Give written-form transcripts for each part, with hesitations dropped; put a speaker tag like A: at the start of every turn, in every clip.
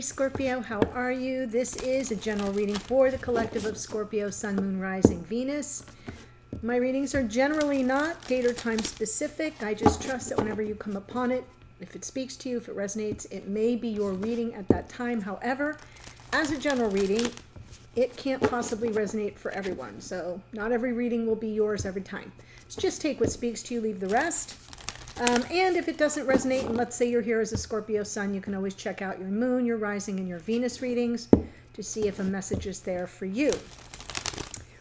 A: Scorpio, how are you? This is a general reading for the collective of Scorpio, Sun, Moon, Rising, Venus. My readings are generally not date or time specific. I just trust that whenever you come upon it, if it speaks to you, if it resonates, it may be your reading at that time. However, as a general reading, it can't possibly resonate for everyone. So not every reading will be yours every time. So just take what speaks to you, leave the rest. And if it doesn't resonate, and let's say you're here as a Scorpio Sun, you can always check out your Moon, your Rising, and your Venus readings to see if a message is there for you.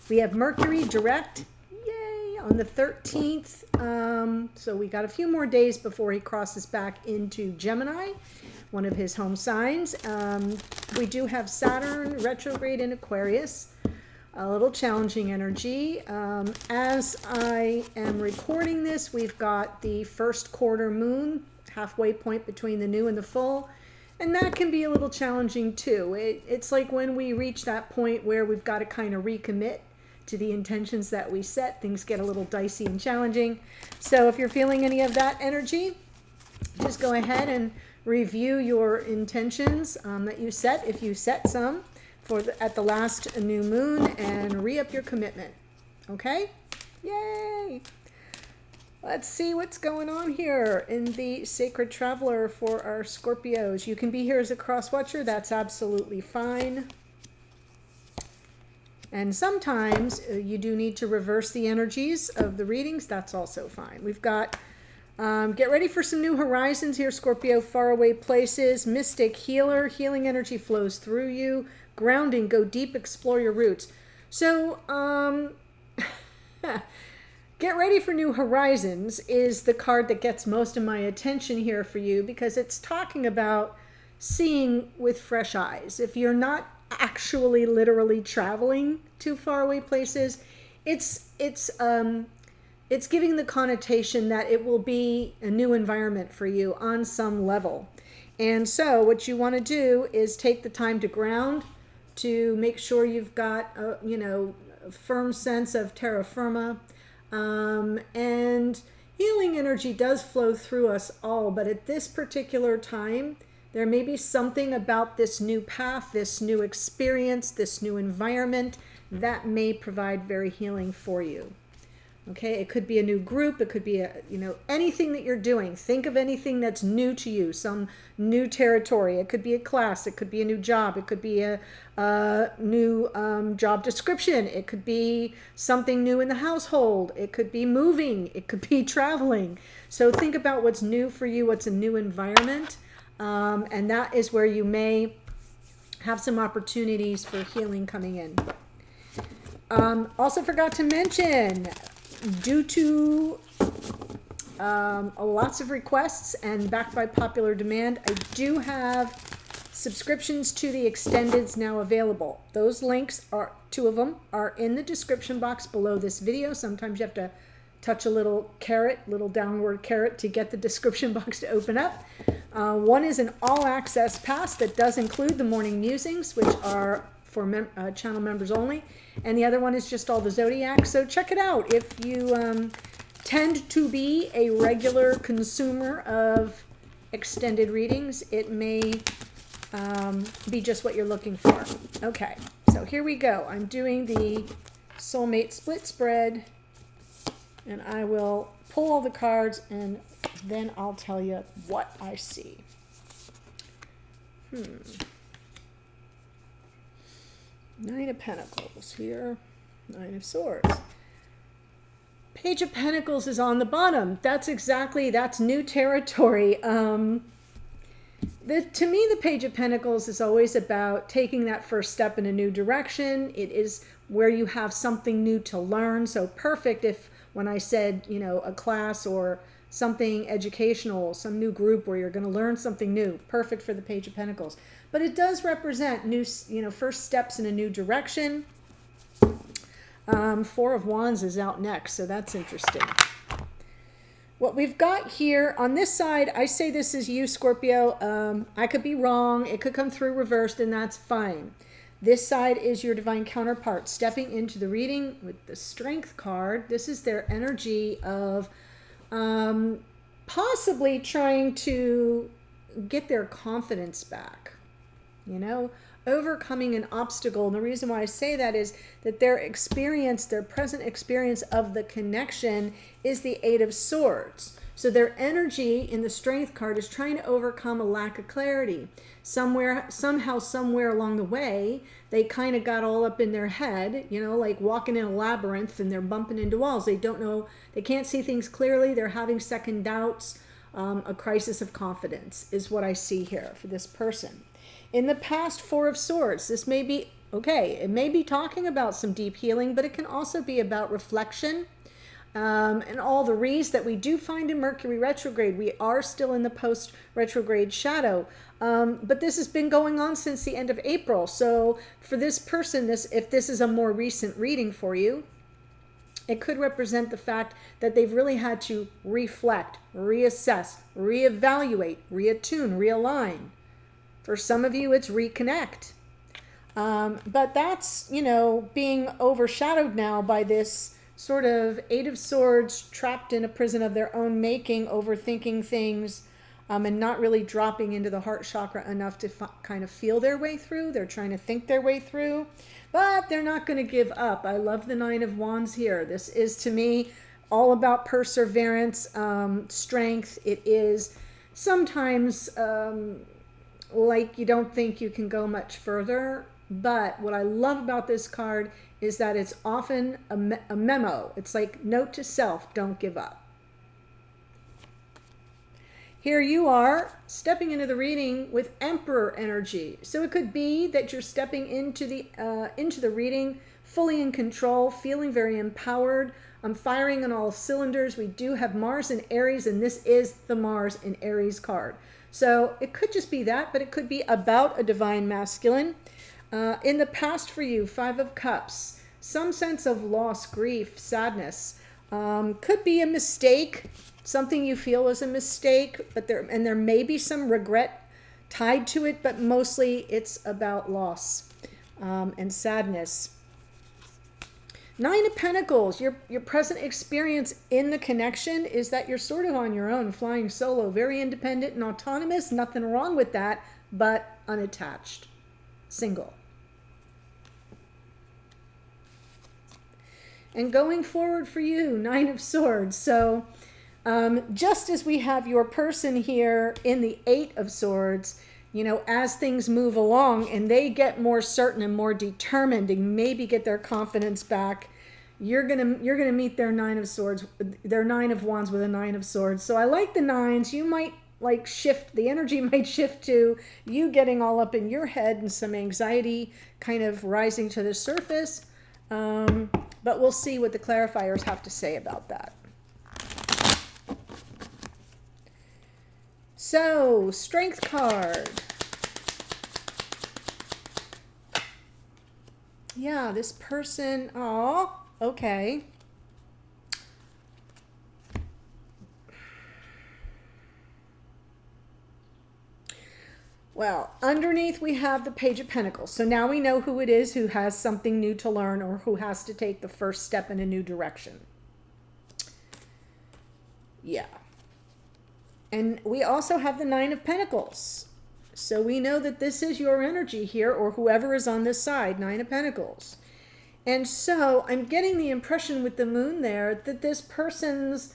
A: We have Mercury direct, yay, on the 13th. So we got a few more days before he crosses back into Gemini, one of his home signs. We do have Saturn retrograde in Aquarius. A little challenging energy. As I am recording this, we've got the first quarter moon, halfway point between the new and the full, and that can be a little challenging too. It's like when we reach that point where we've got to kind of recommit to the intentions that we set, things get a little dicey and challenging. So if you're feeling any of that energy, just go ahead and review your intentions that you set, if you set some, at the last new moon, and re-up your commitment. Okay? Yay! Let's see what's going on here in the Sacred Traveler for our Scorpios. You can be here as a cross-watcher. That's absolutely fine. And sometimes you do need to reverse the energies of the readings. That's also fine. We've got get ready for some new horizons here, Scorpio. Faraway places, mystic healer, healing energy flows through you. Grounding, go deep, explore your roots. So, get ready for new horizons is the card that gets most of my attention here for you, because it's talking about seeing with fresh eyes. If you're not actually literally traveling to faraway places, it's giving the connotation that it will be a new environment for you on some level. And so what you want to do is take the time to ground, to make sure you've got a firm sense of terra firma, and healing energy does flow through us all, but at this particular time there may be something about this new path, this new experience, this new environment that may provide very healing for you. Okay, it could be a new group, it could be anything that you're doing. Think of anything that's new to you, some new territory. It could be a class, it could be a new job, it could be a new job description, it could be something new in the household, it could be moving, it could be traveling. So think about what's new for you, what's a new environment, and that is where you may have some opportunities for healing coming in. Also forgot to mention, due to lots of requests and backed by popular demand, I do have subscriptions to the extendeds now available. Those links, two of them, are in the description box below this video. Sometimes you have to touch a little downward carrot to get the description box to open up. One is an all-access pass that does include the morning musings, which are for channel members only, and the other one is just all the zodiac. So check it out. If you tend to be a regular consumer of extended readings, it may be just what you're looking for. Okay, so here we go. I'm doing the soulmate split spread, and I will pull all the cards and then I'll tell you what I see. Nine of Pentacles here, Nine of Swords. Page of Pentacles is on the bottom. That's new territory. To me, the Page of Pentacles is always about taking that first step in a new direction. It is where you have something new to learn. So perfect if, when I said, a class or something educational, some new group where you're going to learn something new. Perfect for the Page of Pentacles. But it does represent new, first steps in a new direction. Four of Wands is out next, so that's interesting. What we've got here on this side, I say this is you, Scorpio. I could be wrong. It could come through reversed, and that's fine. This side is your divine counterpart stepping into the reading with the Strength card. This is their energy of possibly trying to get their confidence back. you know, overcoming an obstacle. And the reason why I say that is that their experience, their present experience of the connection is the Eight of Swords. So their energy in the Strength card is trying to overcome a lack of clarity. Somehow, somewhere along the way, they kind of got all up in their head, you know, like walking in a labyrinth and they're bumping into walls. They don't know, they can't see things clearly. They're having second doubts. A crisis of confidence is what I see here for this person. In the past, Four of Swords, this may be, okay, it may be talking about some deep healing, but it can also be about reflection and all the re's that we do find in Mercury retrograde. We are still in the post-retrograde shadow, but this has been going on since the end of April. So for this person, if this is a more recent reading for you, it could represent the fact that they've really had to reflect, reassess, reevaluate, reattune, realign. For some of you, it's reconnect. But that's, you know, being overshadowed now by this sort of Eight of Swords trapped in a prison of their own making, overthinking things, and not really dropping into the heart chakra enough to kind of feel their way through. They're trying to think their way through, but they're not going to give up. I love the Nine of Wands here. This is, to me, all about perseverance, strength. It is sometimes like you don't think you can go much further. But what I love about this card is that it's often a memo. It's like note to self, don't give up. Here you are stepping into the reading with Emperor energy. So it could be that you're stepping into the reading fully in control, feeling very empowered. I'm firing on all cylinders. We do have Mars in Aries, and this is the Mars in Aries card. So it could just be that, but it could be about a divine masculine. In the past for you, Five of Cups, some sense of loss, grief, sadness. Could be a mistake, something you feel was a mistake, but there may be some regret tied to it, but mostly it's about loss and sadness. Nine of Pentacles, your present experience in the connection is that you're sort of on your own, flying solo, very independent and autonomous, nothing wrong with that, but unattached, single. And going forward for you, Nine of Swords. So just as we have your person here in the Eight of Swords, you know, as things move along and they get more certain and more determined and maybe get their confidence back, you're gonna meet their Nine of Swords, their Nine of Wands with a Nine of Swords. So I like the nines. You might like shift, the energy might shift to you getting all up in your head and some anxiety kind of rising to the surface. But we'll see what the clarifiers have to say about that. So, Strength card. Yeah, this person, oh, okay. Well, underneath we have the Page of Pentacles. So now we know who it is who has something new to learn or who has to take the first step in a new direction. Yeah. And we also have the Nine of Pentacles. So we know that this is your energy here, or whoever is on this side, Nine of Pentacles. And so I'm getting the impression with the moon there that this person's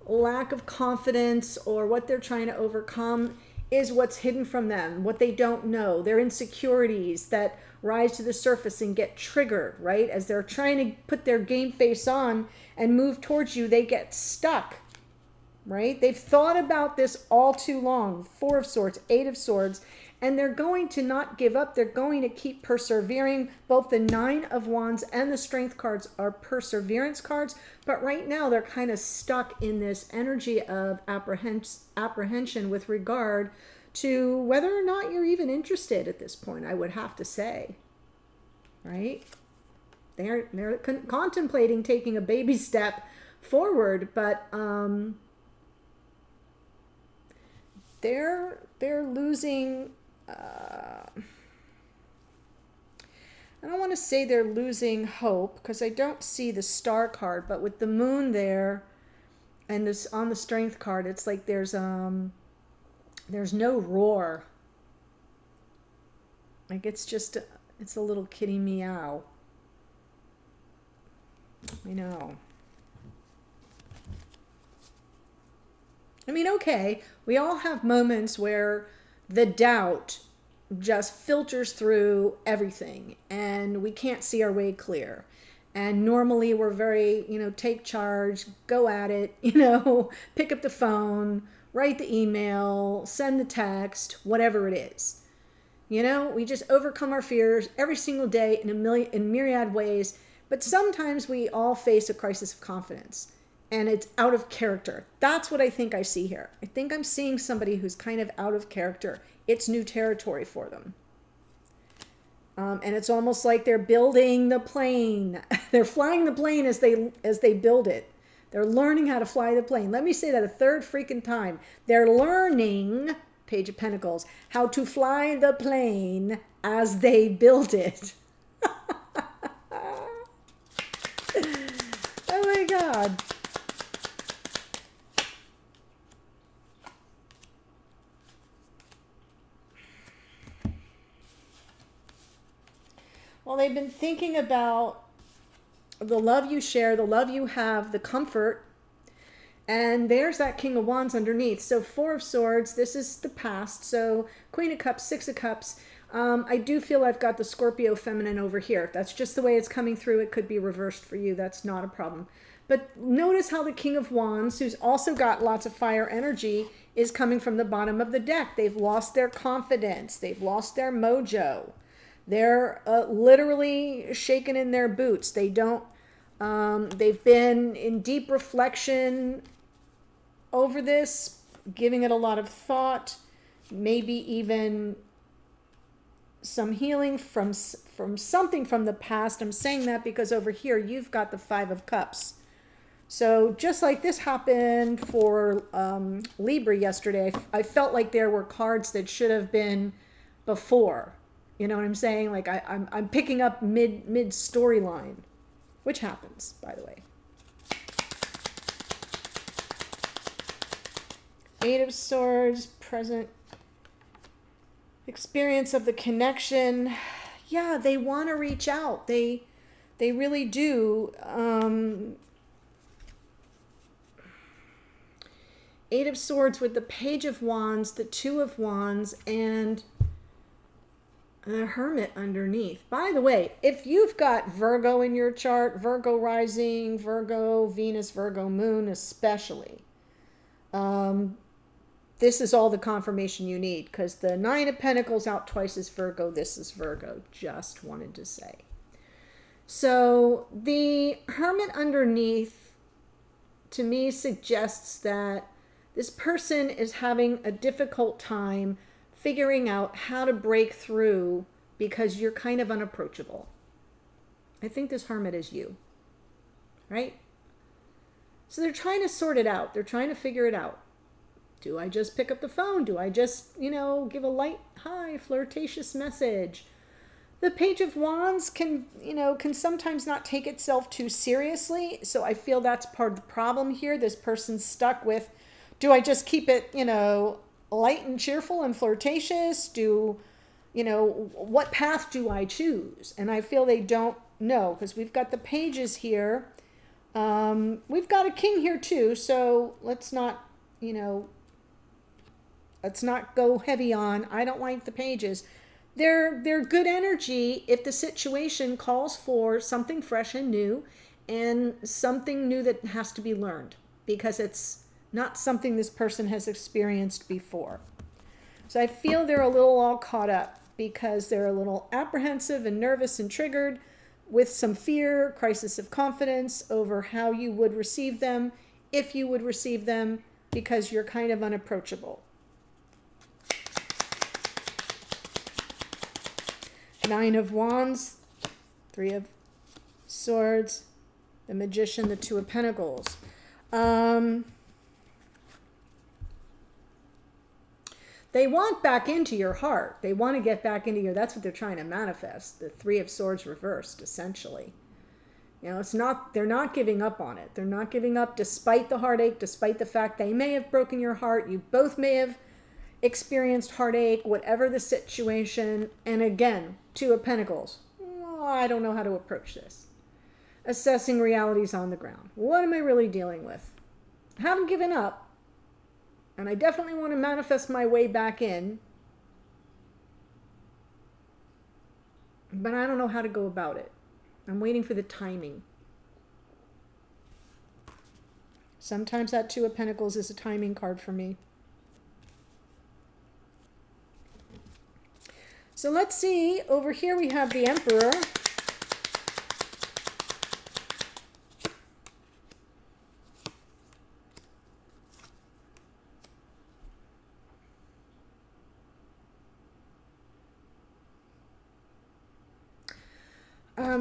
A: lack of confidence or what they're trying to overcome is what's hidden from them, what they don't know, their insecurities that rise to the surface and get triggered, right? As they're trying to put their game face on and move towards you, they get stuck, right? They've thought about this all too long. Four of Swords, Eight of Swords, and they're going to not give up. They're going to keep persevering. Both the Nine of Wands and the Strength cards are perseverance cards, but right now they're kind of stuck in this energy of apprehension with regard to whether or not you're even interested at this point, I would have to say, right? They're contemplating taking a baby step forward, but they're losing, I don't want to say they're losing hope because I don't see the Star card, but with the moon there and this on the Strength card, it's like there's no roar. Like it's just, it's a little kitty meow. I know. I mean, okay, we all have moments where the doubt just filters through everything and we can't see our way clear. And normally we're very, take charge, go at it, pick up the phone, write the email, send the text, whatever it is. We just overcome our fears every single day in myriad ways. But sometimes we all face a crisis of confidence and it's out of character. That's what I think I see here. I think I'm seeing somebody who's kind of out of character. It's new territory for them. And it's almost like they're building the plane. They're flying the plane as they build it. They're learning how to fly the plane. Let me say that a third freaking time. They're learning, Page of Pentacles, how to fly the plane as they build it. Oh my God. Well, they've been thinking about the love you share, the love you have, the comfort. And there's that King of Wands underneath. So 4 of Swords, this is the past. So Queen of Cups, 6 of Cups. I do feel I've got the Scorpio feminine over here. That's just the way it's coming through. It could be reversed for you. That's not a problem. But notice how the King of Wands, who's also got lots of fire energy, is coming from the bottom of the deck. They've lost their confidence. They've lost their mojo. They're literally shaken in their boots. They don't, they've been in deep reflection over this, giving it a lot of thought, maybe even some healing from something from the past. I'm saying that because over here you've got the 5 of Cups. So just like this happened for Libra yesterday, I felt like there were cards that should have been before. You know what I'm saying? Like I'm picking up mid storyline, which happens, by the way. 8 of Swords, present experience of the connection. Yeah, they want to reach out. They really do. 8 of Swords with the Page of Wands, the 2 of Wands, and the Hermit underneath. By the way, if you've got Virgo in your chart, Virgo rising, Virgo, Venus, Virgo moon especially, this is all the confirmation you need, because the 9 of Pentacles out twice is Virgo. This is Virgo. Just wanted to say. So the Hermit underneath, to me, suggests that this person is having a difficult time figuring out how to break through because you're kind of unapproachable. I think this Hermit is you, right? So they're trying to sort it out. They're trying to figure it out. Do I just pick up the phone? Do I just, give a light, hi, flirtatious message? The Page of Wands can sometimes not take itself too seriously. So I feel that's part of the problem here. This person's stuck with, do I just keep it, light and cheerful and flirtatious? What path do I choose? And I feel they don't know, because we've got the pages here. We've got a king here too. So let's not go heavy on, I don't like the pages. They're good energy if the situation calls for something fresh and new, and something new that has to be learned, because it's not something this person has experienced before. So I feel they're a little all caught up because they're a little apprehensive and nervous and triggered with some fear, crisis of confidence over how you would receive them, if you would receive them, because you're kind of unapproachable. 9 of Wands, 3 of Swords, the Magician, the 2 of Pentacles. They want back into your heart. They want to get back into that's what they're trying to manifest. The 3 of Swords reversed, essentially. They're not giving up on it. They're not giving up despite the heartache, despite the fact they may have broken your heart. You both may have experienced heartache, whatever the situation. And again, Two of Pentacles. Oh, I don't know how to approach this. Assessing realities on the ground. What am I really dealing with? I haven't given up. And I definitely want to manifest my way back in. But I don't know how to go about it. I'm waiting for the timing. Sometimes that Two of Pentacles is a timing card for me. So let's see. Over here we have the Emperor.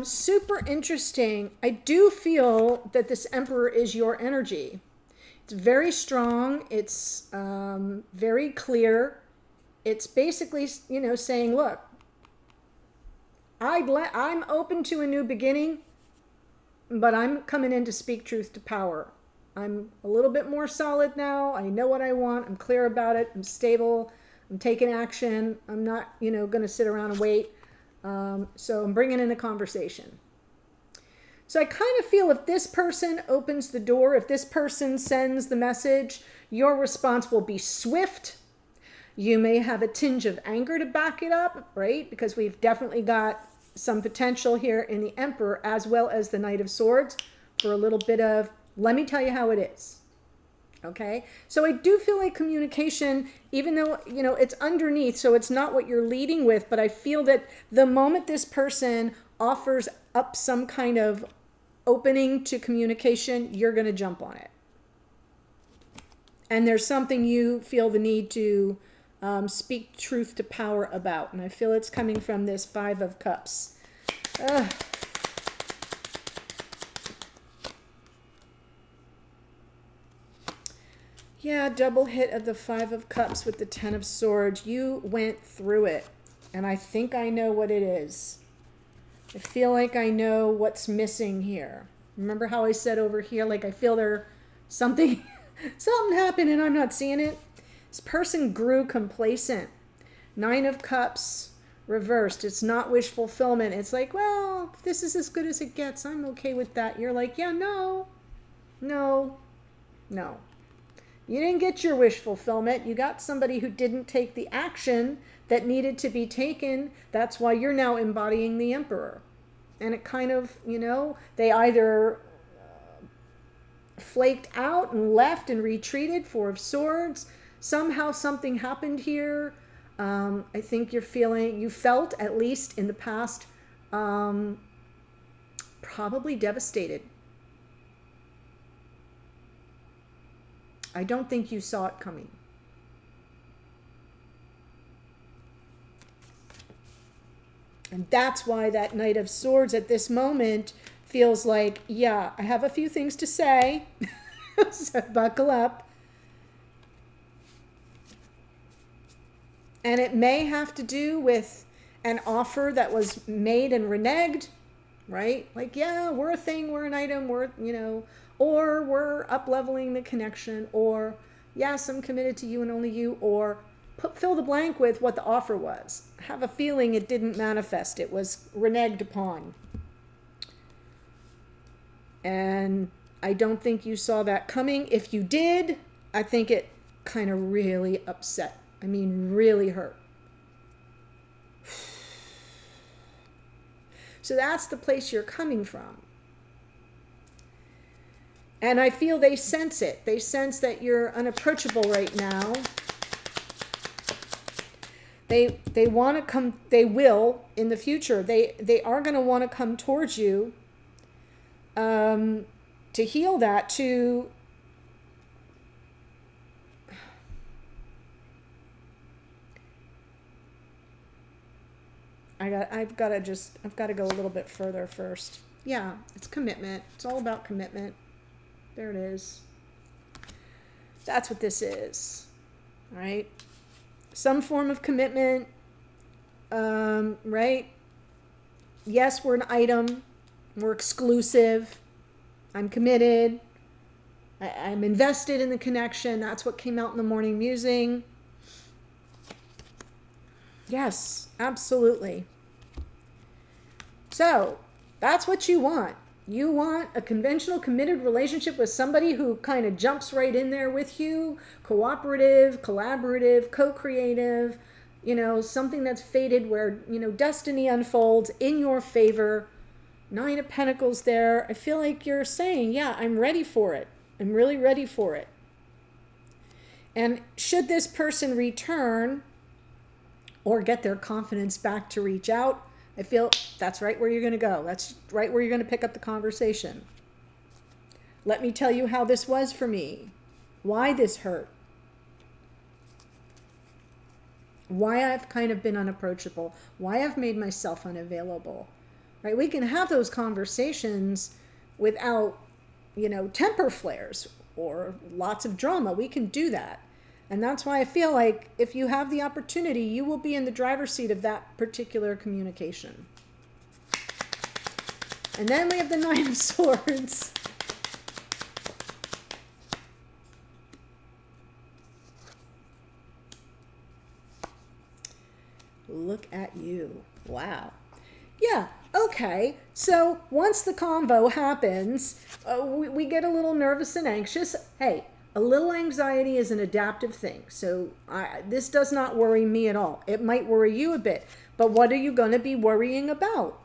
A: Super interesting. I do feel that this Emperor is your energy. It's very strong. It's very clear. It's basically, you know, saying, look, I'm open to a new beginning, but I'm coming in to speak truth to power. I'm a little bit more solid now. I know what I want. I'm clear about it. I'm stable. I'm taking action. I'm not, you know, going to sit around and wait. So I'm bringing in a conversation. So I kind of feel if this person opens the door, if this person sends the message, your response will be swift. You may have a tinge of anger to back it up, right? Because we've definitely got some potential here in the Emperor as well as the Knight of Swords for a little bit of, let me tell you how it is. Okay, so I do feel like communication, even though, you know, it's underneath, so it's not what you're leading with, but I feel that the moment this person offers up some kind of opening to communication, you're going to jump on it. And there's something you feel the need to speak truth to power about. And I feel it's coming from this Five of Cups. Ugh. Yeah, double hit of the Five of Cups with the Ten of Swords. You went through it, and I think I know what it is. I feel like I know what's missing here. Remember how I said over here, like I feel there something happened and I'm not seeing it? This person grew complacent. Nine of Cups reversed. It's not wish fulfillment. It's like, well, if this is as good as it gets, I'm okay with that. You're like, yeah, no. You didn't get your wish fulfillment. You got somebody who didn't take the action that needed to be taken. That's why you're now embodying the Emperor. And it kind of, you know, they either flaked out and left and retreated, Four of Swords. Somehow something happened here. I think you felt, at least in the past, probably devastated. I don't think you saw it coming. And that's why that Knight of Swords at this moment feels like, yeah, I have a few things to say. So buckle up. And it may have to do with an offer that was made and reneged, right? Like, yeah, we're a thing, we're an item, we're, you know, or we're up-leveling the connection, or yes, I'm committed to you and only you, or fill the blank with what the offer was. I have a feeling it didn't manifest. It was reneged upon. And I don't think you saw that coming. If you did, I think it kind of really upset. I mean, really hurt. So that's the place you're coming from. And I feel they sense it. They sense that you're unapproachable right now. They want to come, they will in the future. They are going to want to come towards you to heal that, to I've got to go a little bit further first. Yeah, it's commitment. It's all about commitment. There it is. That's what this is. All right. Some form of commitment. Right? Yes, we're an item. We're exclusive. I'm committed. I'm invested in the connection. That's what came out in the morning musing. Yes, absolutely. So that's what you want. You want a conventional, committed relationship with somebody who kind of jumps right in there with you, cooperative, collaborative, co-creative, something that's fated where, destiny unfolds in your favor. Nine of Pentacles there. I feel like you're saying, yeah, I'm ready for it. I'm really ready for it. And should this person return or get their confidence back to reach out, I feel that's right where you're going to go. That's right where you're going to pick up the conversation. Let me tell you how this was for me. Why this hurt. Why I've kind of been unapproachable. Why I've made myself unavailable. Right? We can have those conversations without, temper flares or lots of drama. We can do that. And that's why I feel like if you have the opportunity, you will be in the driver's seat of that particular communication. And then we have the Nine of Swords. Look at you. Wow. Yeah, okay. So once the convo happens, we get a little nervous and anxious. Hey, a little anxiety is an adaptive thing. So this does not worry me at all. It might worry you a bit. But what are you going to be worrying about?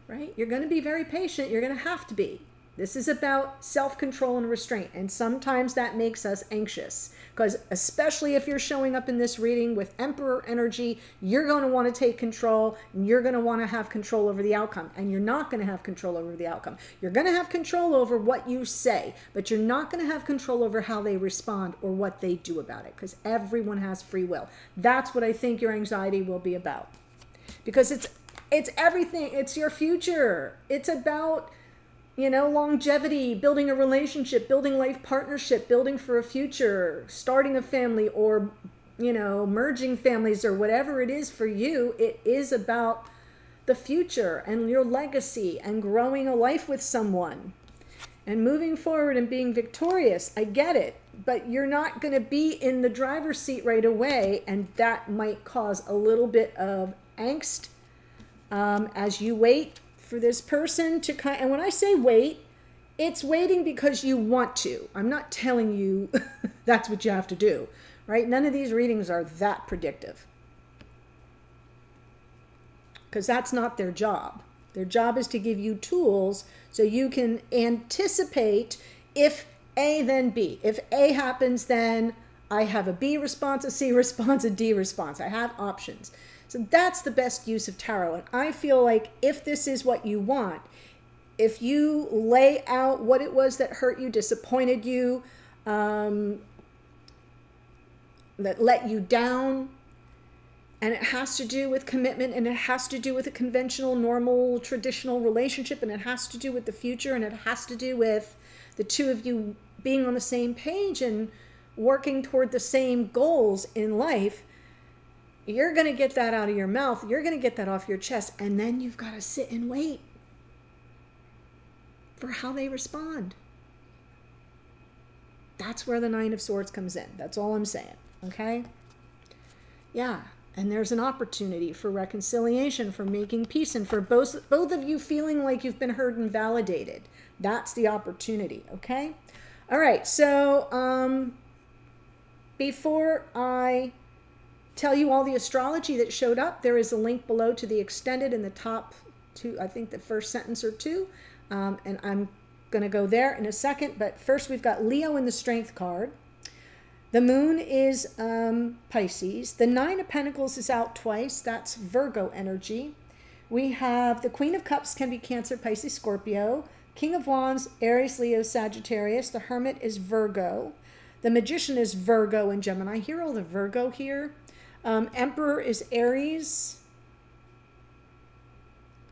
A: Right? You're going to be very patient. You're going to have to be. This is about self-control and restraint. And sometimes that makes us anxious. Because especially if you're showing up in this reading with Emperor energy, you're going to want to take control. And you're going to want to have control over the outcome. And you're not going to have control over the outcome. You're going to have control over what you say. But you're not going to have control over how they respond or what they do about it. Because everyone has free will. That's what I think your anxiety will be about. Because it's everything. It's your future. It's about longevity, building a relationship, building life partnership, building for a future, starting a family or, merging families or whatever it is for you. It is about the future and your legacy and growing a life with someone and moving forward and being victorious. I get it, but you're not going to be in the driver's seat right away. And that might cause a little bit of angst as you wait for this person to kind. And when I say wait, it's waiting because you want to. I'm not telling you that's what you have to do, right? None of these readings are that predictive because that's not their job. Their job is to give you tools so you can anticipate if A, then B. If A happens, then I have a B response, a C response, a D response. I have options. So that's the best use of tarot. And I feel like if this is what you want, if you lay out what it was that hurt you, disappointed you, that let you down, and it has to do with commitment, and it has to do with a conventional, normal, traditional relationship, and it has to do with the future, and it has to do with the two of you being on the same page and working toward the same goals in life, you're going to get that out of your mouth. You're going to get that off your chest. And then you've got to sit and wait for how they respond. That's where the Nine of Swords comes in. That's all I'm saying. Okay? Yeah. And there's an opportunity for reconciliation, for making peace, and for both of you feeling like you've been heard and validated. That's the opportunity. Okay? All right. So, before I tell you all the astrology that showed up, there is a link below to the extended in the top two, I think the first sentence or two, and I'm going to go there in a second. But first we've got Leo in the Strength card. The moon is Pisces. The Nine of Pentacles is out twice. That's Virgo energy. We have the Queen of Cups can be Cancer, Pisces, Scorpio. King of Wands, Aries, Leo, Sagittarius. The Hermit is Virgo. The Magician is Virgo and Gemini. I hear all the Virgo here. Emperor is Aries.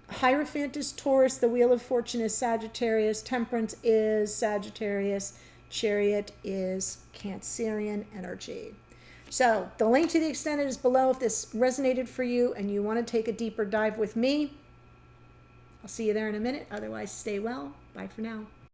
A: Hierophant is Taurus. The Wheel of Fortune is Sagittarius. Temperance is Sagittarius. Chariot is Cancerian energy. So the link to the extended is below if this resonated for you and you want to take a deeper dive with me. I'll see you there in a minute. Otherwise, stay well. Bye for now.